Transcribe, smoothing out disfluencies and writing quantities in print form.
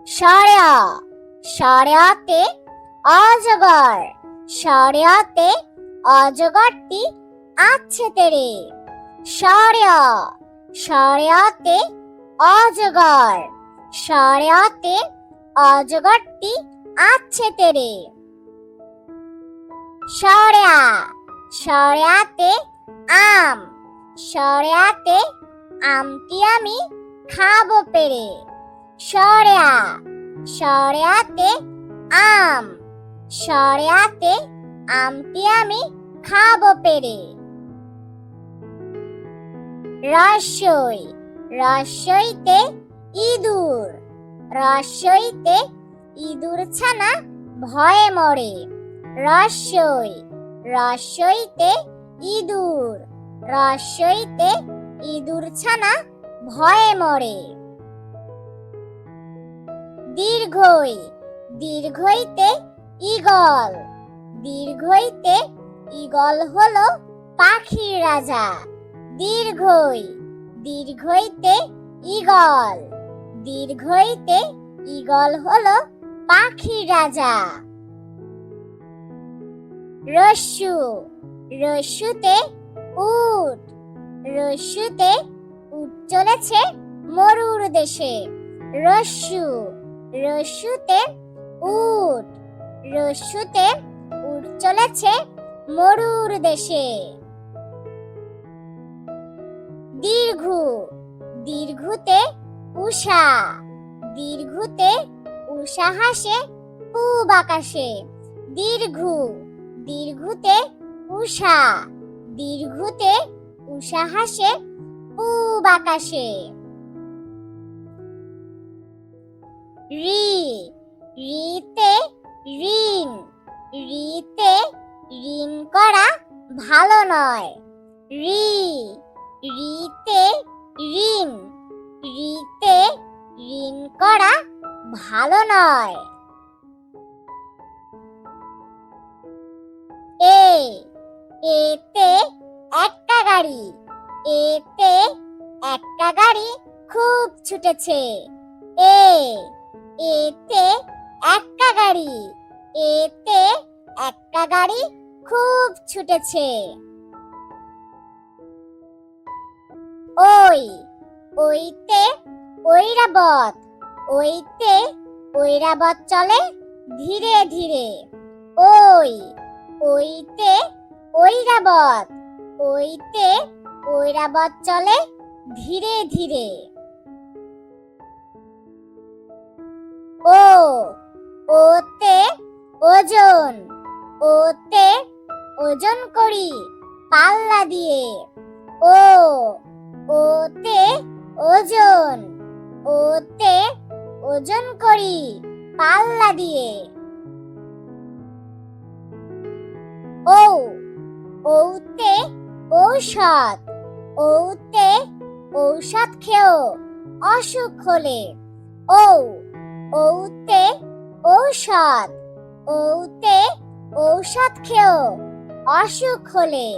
সাড়া, সাড়াতে অজগর, সাড়াতে অজগরটি আছে তেরে। সাড়া, সাড়াতে অজগর, সাড়াতে অজগরটি আছে তেরে। সাড়া, সাড়াতে আম, সাড়াতে আমটি আমি খাবো পেরে। সাড়া, সাড়াতে আম, সাড়াতে আমটি আমি খাবো পেরে। রসই, রসইতে ইঁদুর, রসইতে ইঁদুর ছানা ভয়ে মরে। রসই, রসইতে ইঁদুর, রসইতে ইঁদুর ছানা ভয়ে মরে। দীর্ঘই, দীর্ঘইতে ঈগল, দীর্ঘইতে ঈগল হলো পাখির রাজা। দীর্ঘই, দীর্ঘইতে ঈগল, দীর্ঘইতে ঈগল হলো পাখির রাজা। রস্যু, রস্যুতে উট, রস্যুতে উট চলেছে মরুর দেশে। রস্যু, রস্যুতে উট, রস্যুতে উট চলেছে মরুর দেশে। দীর্ঘু, দীর্ঘুতে উষা, দীর্ঘুতে উষা হাসে পূব আকাশে। দীর্ঘু, দীর্ঘুতে উষা, দীর্ঘুতে উষা হাসে পূব আকাশে। রি, রিতে ঋণ, রিতে ঋণ করা ভালো নয়। রি, রিতে ঋণ, রিতে ঋণ করা ভালো নয়। এ, এতে একটা গাড়ি, এতে একটা গাড়ি খুব ছুটেছে। এ, এতে একটা গাড়ি, এতে একটা গাড়ি খুব ছুটেছে। ওই, ওইতে ঐরাবত, ওইতে ঐরাবত চলে ধীরে ধীরে। ওই, ওইতে ঐরাবত, ওইতে ঐরাবত চলে ধীরে ধীরে। ও, ওতে ওজন, ওতে ওজন করি পাল্লা দিয়ে। ও, ওতে ওজন, ওতে ওজন করি পাল্লা দিয়ে। ও, ওতে ঔষধ, ওতে ঔষধ খেও অসুখ হলে। ও, ওতে ঔষধ, ওতে ঔষধ খেও অসুখ হলে।